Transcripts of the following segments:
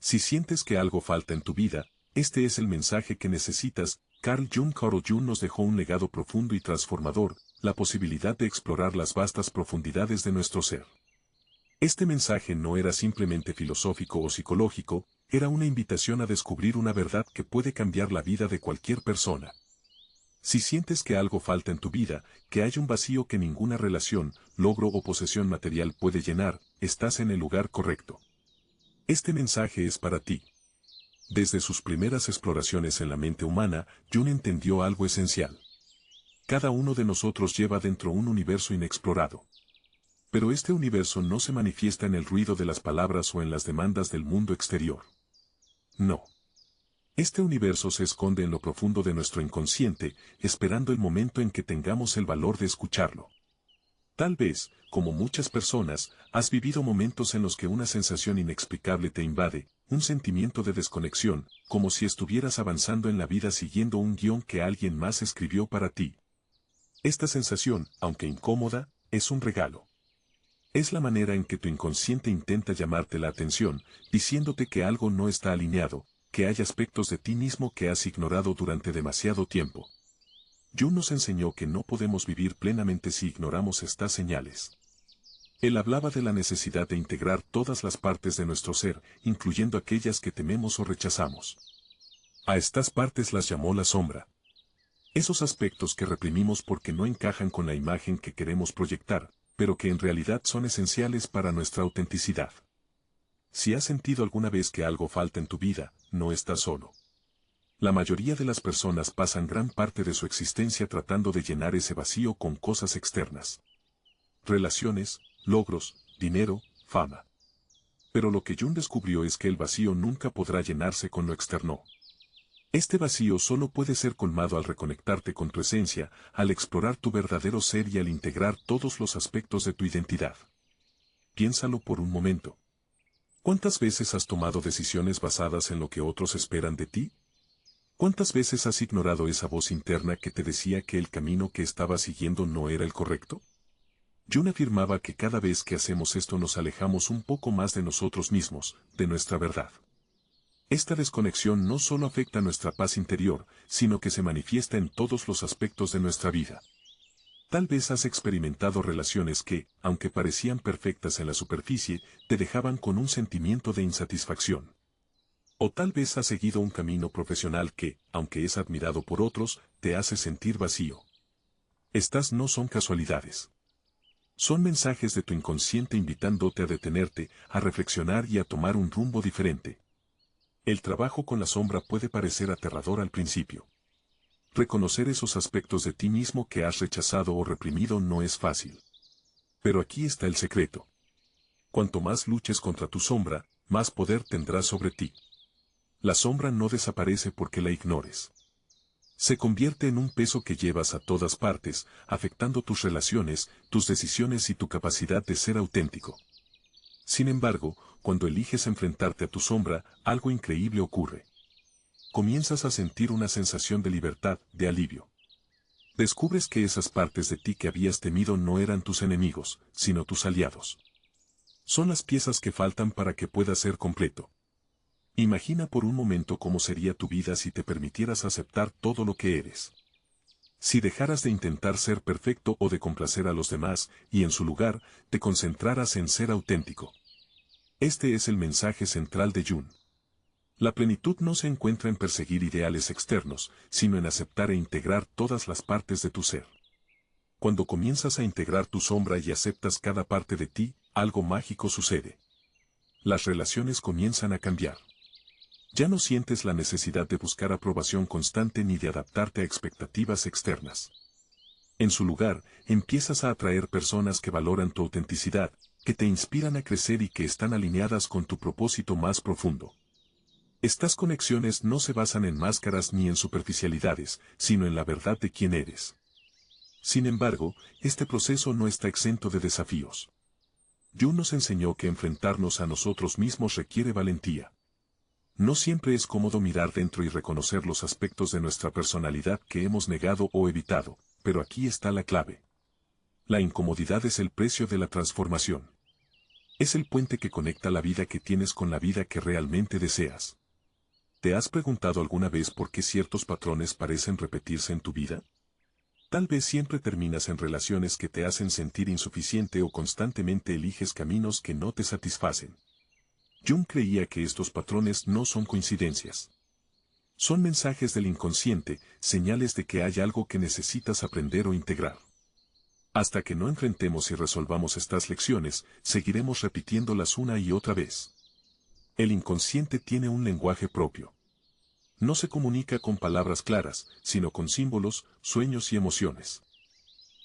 Si sientes que algo falta en tu vida, este es el mensaje que necesitas. Carl Jung nos dejó un legado profundo y transformador, la posibilidad de explorar las vastas profundidades de nuestro ser. Este mensaje no era simplemente filosófico o psicológico, era una invitación a descubrir una verdad que puede cambiar la vida de cualquier persona. Si sientes que algo falta en tu vida, que hay un vacío que ninguna relación, logro o posesión material puede llenar, estás en el lugar correcto. Este mensaje es para ti. Desde sus primeras exploraciones en la mente humana, Jung entendió algo esencial. Cada uno de nosotros lleva dentro un universo inexplorado. Pero este universo no se manifiesta en el ruido de las palabras o en las demandas del mundo exterior. No. Este universo se esconde en lo profundo de nuestro inconsciente, esperando el momento en que tengamos el valor de escucharlo. Tal vez, como muchas personas, has vivido momentos en los que una sensación inexplicable te invade, un sentimiento de desconexión, como si estuvieras avanzando en la vida siguiendo un guión que alguien más escribió para ti. Esta sensación, aunque incómoda, es un regalo. Es la manera en que tu inconsciente intenta llamarte la atención, diciéndote que algo no está alineado, que hay aspectos de ti mismo que has ignorado durante demasiado tiempo. Jung nos enseñó que no podemos vivir plenamente si ignoramos estas señales. Él hablaba de la necesidad de integrar todas las partes de nuestro ser, incluyendo aquellas que tememos o rechazamos. A estas partes las llamó la sombra. Esos aspectos que reprimimos porque no encajan con la imagen que queremos proyectar, pero que en realidad son esenciales para nuestra autenticidad. Si has sentido alguna vez que algo falta en tu vida, no estás solo. La mayoría de las personas pasan gran parte de su existencia tratando de llenar ese vacío con cosas externas. Relaciones, logros, dinero, fama. Pero lo que Jung descubrió es que el vacío nunca podrá llenarse con lo externo. Este vacío solo puede ser colmado al reconectarte con tu esencia, al explorar tu verdadero ser y al integrar todos los aspectos de tu identidad. Piénsalo por un momento. ¿Cuántas veces has tomado decisiones basadas en lo que otros esperan de ti? ¿Cuántas veces has ignorado esa voz interna que te decía que el camino que estabas siguiendo no era el correcto? Jung afirmaba que cada vez que hacemos esto nos alejamos un poco más de nosotros mismos, de nuestra verdad. Esta desconexión no solo afecta nuestra paz interior, sino que se manifiesta en todos los aspectos de nuestra vida. Tal vez has experimentado relaciones que, aunque parecían perfectas en la superficie, te dejaban con un sentimiento de insatisfacción. O tal vez has seguido un camino profesional que, aunque es admirado por otros, te hace sentir vacío. Estas no son casualidades. Son mensajes de tu inconsciente invitándote a detenerte, a reflexionar y a tomar un rumbo diferente. El trabajo con la sombra puede parecer aterrador al principio. Reconocer esos aspectos de ti mismo que has rechazado o reprimido no es fácil. Pero aquí está el secreto. Cuanto más luches contra tu sombra, más poder tendrás sobre ti. La sombra no desaparece porque la ignores. Se convierte en un peso que llevas a todas partes, afectando tus relaciones, tus decisiones y tu capacidad de ser auténtico. Sin embargo, cuando eliges enfrentarte a tu sombra, algo increíble ocurre. Comienzas a sentir una sensación de libertad, de alivio. Descubres que esas partes de ti que habías temido no eran tus enemigos, sino tus aliados. Son las piezas que faltan para que puedas ser completo. Imagina por un momento cómo sería tu vida si te permitieras aceptar todo lo que eres. Si dejaras de intentar ser perfecto o de complacer a los demás, y en su lugar, te concentraras en ser auténtico. Este es el mensaje central de Jung. La plenitud no se encuentra en perseguir ideales externos, sino en aceptar e integrar todas las partes de tu ser. Cuando comienzas a integrar tu sombra y aceptas cada parte de ti, algo mágico sucede. Las relaciones comienzan a cambiar. Ya no sientes la necesidad de buscar aprobación constante ni de adaptarte a expectativas externas. En su lugar, empiezas a atraer personas que valoran tu autenticidad, que te inspiran a crecer y que están alineadas con tu propósito más profundo. Estas conexiones no se basan en máscaras ni en superficialidades, sino en la verdad de quién eres. Sin embargo, este proceso no está exento de desafíos. Jung nos enseñó que enfrentarnos a nosotros mismos requiere valentía. No siempre es cómodo mirar dentro y reconocer los aspectos de nuestra personalidad que hemos negado o evitado, pero aquí está la clave. La incomodidad es el precio de la transformación. Es el puente que conecta la vida que tienes con la vida que realmente deseas. ¿Te has preguntado alguna vez por qué ciertos patrones parecen repetirse en tu vida? Tal vez siempre terminas en relaciones que te hacen sentir insuficiente o constantemente eliges caminos que no te satisfacen. Jung creía que estos patrones no son coincidencias. Son mensajes del inconsciente, señales de que hay algo que necesitas aprender o integrar. Hasta que no enfrentemos y resolvamos estas lecciones, seguiremos repitiéndolas una y otra vez. El inconsciente tiene un lenguaje propio. No se comunica con palabras claras, sino con símbolos, sueños y emociones.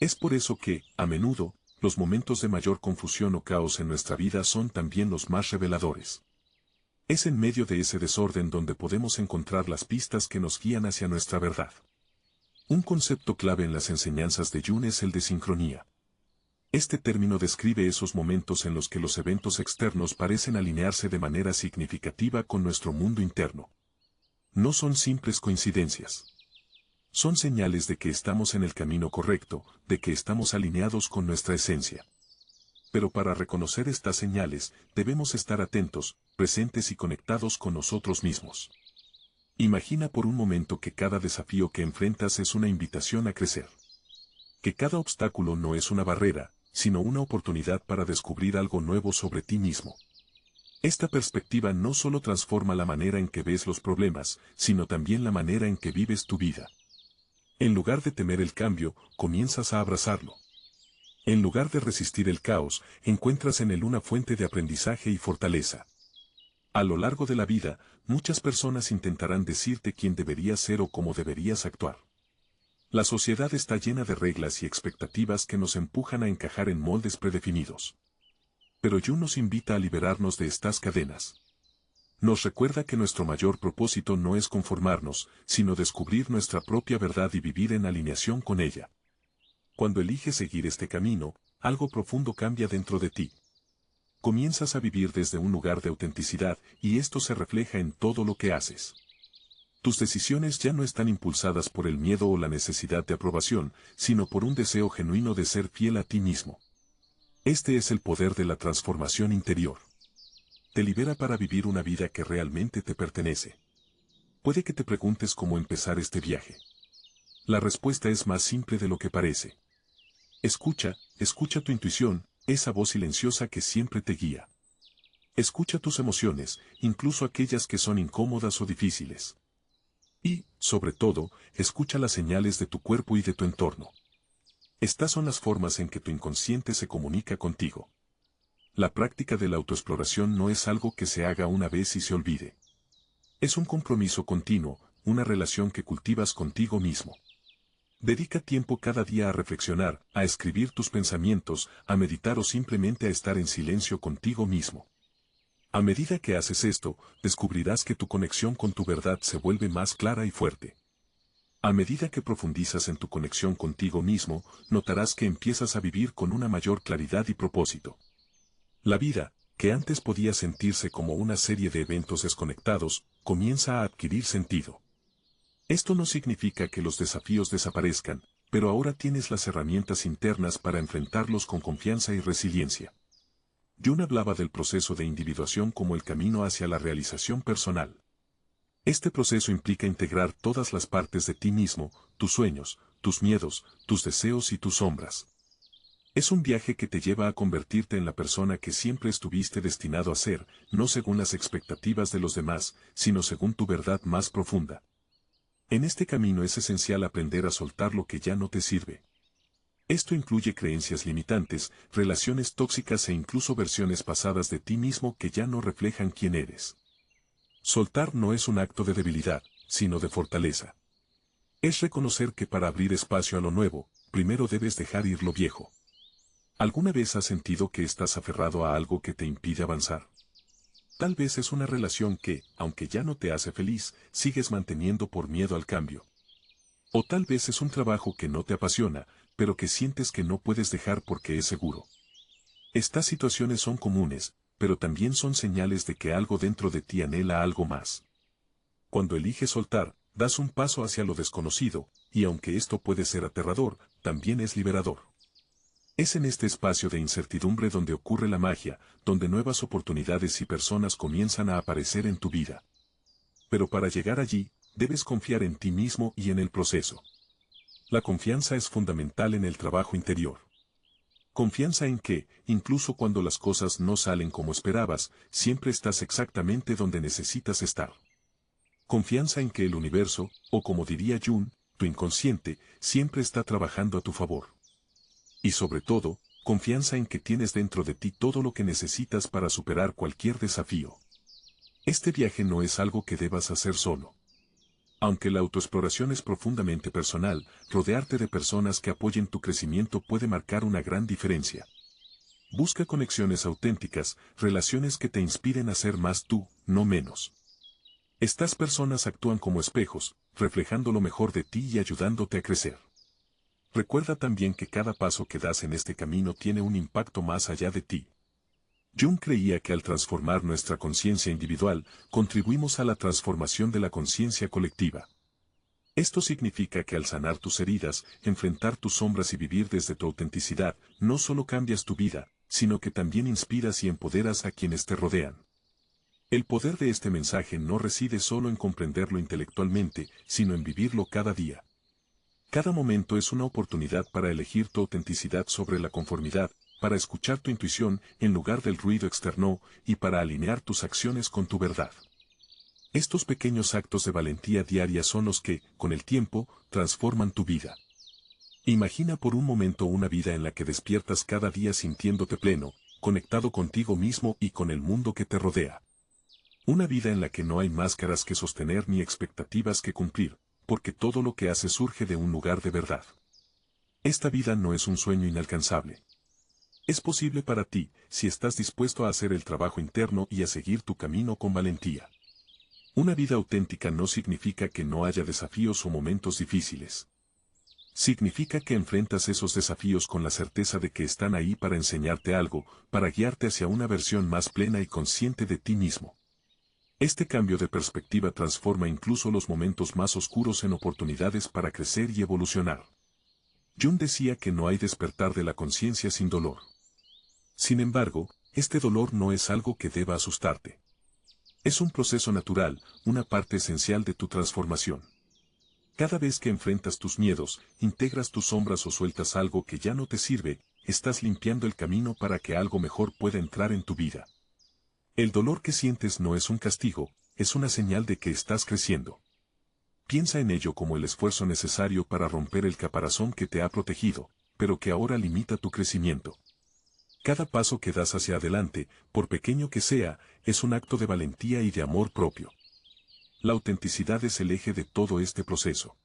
Es por eso que, a menudo, los momentos de mayor confusión o caos en nuestra vida son también los más reveladores. Es en medio de ese desorden donde podemos encontrar las pistas que nos guían hacia nuestra verdad. Un concepto clave en las enseñanzas de Jung es el de sincronía. Este término describe esos momentos en los que los eventos externos parecen alinearse de manera significativa con nuestro mundo interno. No son simples coincidencias. Son señales de que estamos en el camino correcto, de que estamos alineados con nuestra esencia. Pero para reconocer estas señales, debemos estar atentos, presentes y conectados con nosotros mismos. Imagina por un momento que cada desafío que enfrentas es una invitación a crecer. Que cada obstáculo no es una barrera, sino una oportunidad para descubrir algo nuevo sobre ti mismo. Esta perspectiva no solo transforma la manera en que ves los problemas, sino también la manera en que vives tu vida. En lugar de temer el cambio, comienzas a abrazarlo. En lugar de resistir el caos, encuentras en él una fuente de aprendizaje y fortaleza. A lo largo de la vida, muchas personas intentarán decirte quién deberías ser o cómo deberías actuar. La sociedad está llena de reglas y expectativas que nos empujan a encajar en moldes predefinidos. Pero Jung nos invita a liberarnos de estas cadenas. Nos recuerda que nuestro mayor propósito no es conformarnos, sino descubrir nuestra propia verdad y vivir en alineación con ella. Cuando eliges seguir este camino, algo profundo cambia dentro de ti. Comienzas a vivir desde un lugar de autenticidad y esto se refleja en todo lo que haces. Tus decisiones ya no están impulsadas por el miedo o la necesidad de aprobación, sino por un deseo genuino de ser fiel a ti mismo. Este es el poder de la transformación interior. Te libera para vivir una vida que realmente te pertenece. Puede que te preguntes cómo empezar este viaje. La respuesta es más simple de lo que parece. Escucha tu intuición, esa voz silenciosa que siempre te guía. Escucha tus emociones, incluso aquellas que son incómodas o difíciles. Y, sobre todo, escucha las señales de tu cuerpo y de tu entorno. Estas son las formas en que tu inconsciente se comunica contigo. La práctica de la autoexploración no es algo que se haga una vez y se olvide. Es un compromiso continuo, una relación que cultivas contigo mismo. Dedica tiempo cada día a reflexionar, a escribir tus pensamientos, a meditar o simplemente a estar en silencio contigo mismo. A medida que haces esto, descubrirás que tu conexión con tu verdad se vuelve más clara y fuerte. A medida que profundizas en tu conexión contigo mismo, notarás que empiezas a vivir con una mayor claridad y propósito. La vida, que antes podía sentirse como una serie de eventos desconectados, comienza a adquirir sentido. Esto no significa que los desafíos desaparezcan, pero ahora tienes las herramientas internas para enfrentarlos con confianza y resiliencia. Jung hablaba del proceso de individuación como el camino hacia la realización personal. Este proceso implica integrar todas las partes de ti mismo, tus sueños, tus miedos, tus deseos y tus sombras. Es un viaje que te lleva a convertirte en la persona que siempre estuviste destinado a ser, no según las expectativas de los demás, sino según tu verdad más profunda. En este camino es esencial aprender a soltar lo que ya no te sirve. Esto incluye creencias limitantes, relaciones tóxicas e incluso versiones pasadas de ti mismo que ya no reflejan quién eres. Soltar no es un acto de debilidad, sino de fortaleza. Es reconocer que para abrir espacio a lo nuevo, primero debes dejar ir lo viejo. ¿Alguna vez has sentido que estás aferrado a algo que te impide avanzar? Tal vez es una relación que, aunque ya no te hace feliz, sigues manteniendo por miedo al cambio. O tal vez es un trabajo que no te apasiona, pero que sientes que no puedes dejar porque es seguro. Estas situaciones son comunes, pero también son señales de que algo dentro de ti anhela algo más. Cuando eliges soltar, das un paso hacia lo desconocido, y aunque esto puede ser aterrador, también es liberador. Es en este espacio de incertidumbre donde ocurre la magia, donde nuevas oportunidades y personas comienzan a aparecer en tu vida. Pero para llegar allí, debes confiar en ti mismo y en el proceso. La confianza es fundamental en el trabajo interior. Confianza en que, incluso cuando las cosas no salen como esperabas, siempre estás exactamente donde necesitas estar. Confianza en que el universo, o como diría Jung, tu inconsciente, siempre está trabajando a tu favor. Y sobre todo, confianza en que tienes dentro de ti todo lo que necesitas para superar cualquier desafío. Este viaje no es algo que debas hacer solo. Aunque la autoexploración es profundamente personal, rodearte de personas que apoyen tu crecimiento puede marcar una gran diferencia. Busca conexiones auténticas, relaciones que te inspiren a ser más tú, no menos. Estas personas actúan como espejos, reflejando lo mejor de ti y ayudándote a crecer. Recuerda también que cada paso que das en este camino tiene un impacto más allá de ti. Jung creía que al transformar nuestra conciencia individual, contribuimos a la transformación de la conciencia colectiva. Esto significa que al sanar tus heridas, enfrentar tus sombras y vivir desde tu autenticidad, no solo cambias tu vida, sino que también inspiras y empoderas a quienes te rodean. El poder de este mensaje no reside solo en comprenderlo intelectualmente, sino en vivirlo cada día. Cada momento es una oportunidad para elegir tu autenticidad sobre la conformidad, para escuchar tu intuición en lugar del ruido externo y para alinear tus acciones con tu verdad. Estos pequeños actos de valentía diaria son los que, con el tiempo, transforman tu vida. Imagina por un momento una vida en la que despiertas cada día sintiéndote pleno, conectado contigo mismo y con el mundo que te rodea. Una vida en la que no hay máscaras que sostener ni expectativas que cumplir, porque todo lo que haces surge de un lugar de verdad. Esta vida no es un sueño inalcanzable. Es posible para ti, si estás dispuesto a hacer el trabajo interno y a seguir tu camino con valentía. Una vida auténtica no significa que no haya desafíos o momentos difíciles. Significa que enfrentas esos desafíos con la certeza de que están ahí para enseñarte algo, para guiarte hacia una versión más plena y consciente de ti mismo. Este cambio de perspectiva transforma incluso los momentos más oscuros en oportunidades para crecer y evolucionar. Jung decía que no hay despertar de la conciencia sin dolor. Sin embargo, este dolor no es algo que deba asustarte. Es un proceso natural, una parte esencial de tu transformación. Cada vez que enfrentas tus miedos, integras tus sombras o sueltas algo que ya no te sirve, estás limpiando el camino para que algo mejor pueda entrar en tu vida. El dolor que sientes no es un castigo, es una señal de que estás creciendo. Piensa en ello como el esfuerzo necesario para romper el caparazón que te ha protegido, pero que ahora limita tu crecimiento. Cada paso que das hacia adelante, por pequeño que sea, es un acto de valentía y de amor propio. La autenticidad es el eje de todo este proceso.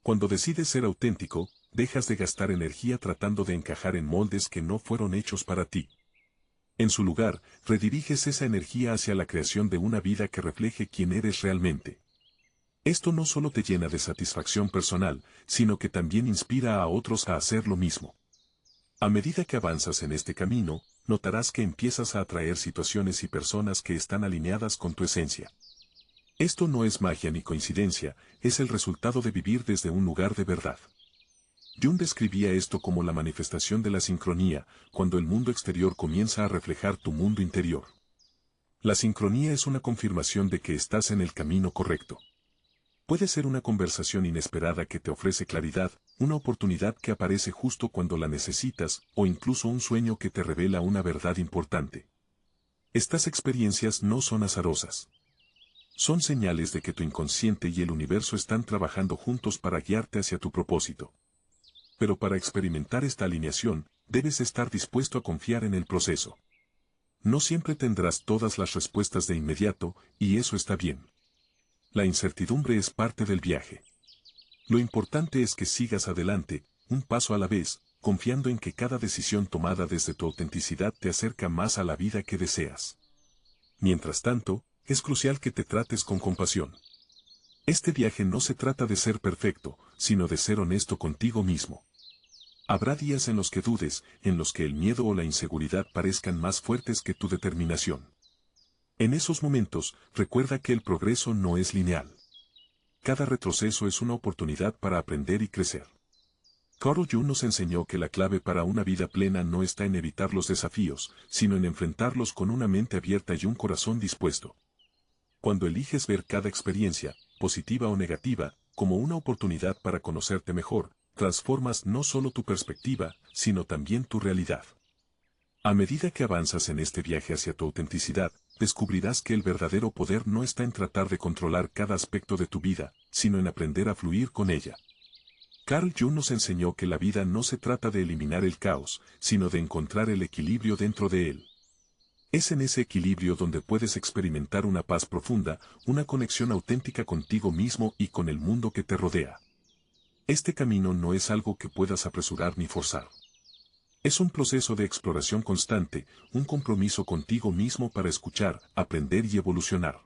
Cuando decides ser auténtico, dejas de gastar energía tratando de encajar en moldes que no fueron hechos para ti. En su lugar, rediriges esa energía hacia la creación de una vida que refleje quién eres realmente. Esto no solo te llena de satisfacción personal, sino que también inspira a otros a hacer lo mismo. A medida que avanzas en este camino, notarás que empiezas a atraer situaciones y personas que están alineadas con tu esencia. Esto no es magia ni coincidencia, es el resultado de vivir desde un lugar de verdad. Jung describía esto como la manifestación de la sincronía, cuando el mundo exterior comienza a reflejar tu mundo interior. La sincronía es una confirmación de que estás en el camino correcto. Puede ser una conversación inesperada que te ofrece claridad, una oportunidad que aparece justo cuando la necesitas, o incluso un sueño que te revela una verdad importante. Estas experiencias no son azarosas. Son señales de que tu inconsciente y el universo están trabajando juntos para guiarte hacia tu propósito. Pero para experimentar esta alineación, debes estar dispuesto a confiar en el proceso. No siempre tendrás todas las respuestas de inmediato, y eso está bien. La incertidumbre es parte del viaje. Lo importante es que sigas adelante, un paso a la vez, confiando en que cada decisión tomada desde tu autenticidad te acerca más a la vida que deseas. Mientras tanto, es crucial que te trates con compasión. Este viaje no se trata de ser perfecto, sino de ser honesto contigo mismo. Habrá días en los que dudes, en los que el miedo o la inseguridad parezcan más fuertes que tu determinación. En esos momentos, recuerda que el progreso no es lineal. Cada retroceso es una oportunidad para aprender y crecer. Carl Jung nos enseñó que la clave para una vida plena no está en evitar los desafíos, sino en enfrentarlos con una mente abierta y un corazón dispuesto. Cuando eliges ver cada experiencia, positiva o negativa, como una oportunidad para conocerte mejor, transformas no solo tu perspectiva, sino también tu realidad. A medida que avanzas en este viaje hacia tu autenticidad, descubrirás que el verdadero poder no está en tratar de controlar cada aspecto de tu vida, sino en aprender a fluir con ella. Carl Jung nos enseñó que la vida no se trata de eliminar el caos, sino de encontrar el equilibrio dentro de él. Es en ese equilibrio donde puedes experimentar una paz profunda, una conexión auténtica contigo mismo y con el mundo que te rodea. Este camino no es algo que puedas apresurar ni forzar. Es un proceso de exploración constante, un compromiso contigo mismo para escuchar, aprender y evolucionar.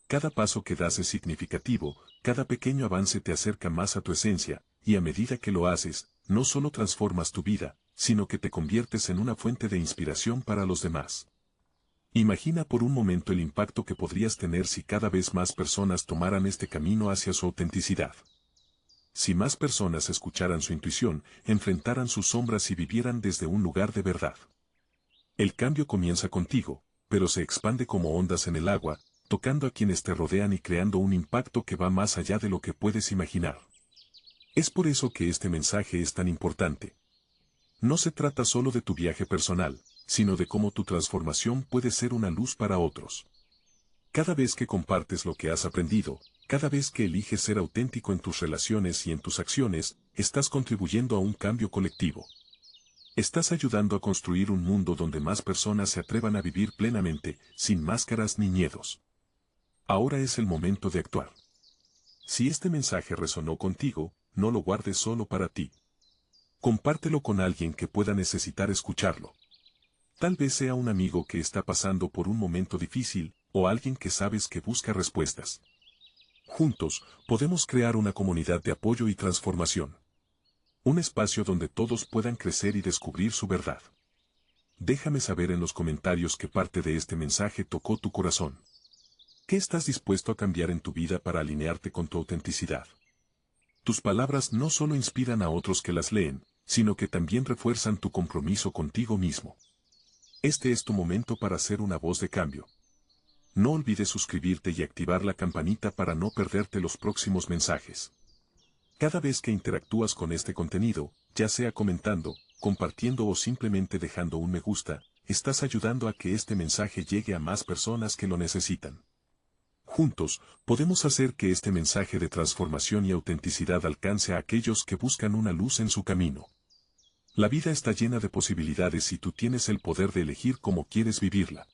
Cada paso que das es significativo, cada pequeño avance te acerca más a tu esencia, y a medida que lo haces, no solo transformas tu vida, sino que te conviertes en una fuente de inspiración para los demás. Imagina por un momento el impacto que podrías tener si cada vez más personas tomaran este camino hacia su autenticidad. Si más personas escucharan su intuición, enfrentaran sus sombras y vivieran desde un lugar de verdad. El cambio comienza contigo, pero se expande como ondas en el agua, tocando a quienes te rodean y creando un impacto que va más allá de lo que puedes imaginar. Es por eso que este mensaje es tan importante. No se trata solo de tu viaje personal, sino de cómo tu transformación puede ser una luz para otros. Cada vez que compartes lo que has aprendido, cada vez que eliges ser auténtico en tus relaciones y en tus acciones, estás contribuyendo a un cambio colectivo. Estás ayudando a construir un mundo donde más personas se atrevan a vivir plenamente, sin máscaras ni miedos. Ahora es el momento de actuar. Si este mensaje resonó contigo, no lo guardes solo para ti. Compártelo con alguien que pueda necesitar escucharlo. Tal vez sea un amigo que está pasando por un momento difícil, o alguien que sabes que busca respuestas. Juntos, podemos crear una comunidad de apoyo y transformación. Un espacio donde todos puedan crecer y descubrir su verdad. Déjame saber en los comentarios qué parte de este mensaje tocó tu corazón. ¿Qué estás dispuesto a cambiar en tu vida para alinearte con tu autenticidad? Tus palabras no solo inspiran a otros que las leen, sino que también refuerzan tu compromiso contigo mismo. Este es tu momento para ser una voz de cambio. No olvides suscribirte y activar la campanita para no perderte los próximos mensajes. Cada vez que interactúas con este contenido, ya sea comentando, compartiendo o simplemente dejando un me gusta, estás ayudando a que este mensaje llegue a más personas que lo necesitan. Juntos, podemos hacer que este mensaje de transformación y autenticidad alcance a aquellos que buscan una luz en su camino. La vida está llena de posibilidades y tú tienes el poder de elegir cómo quieres vivirla.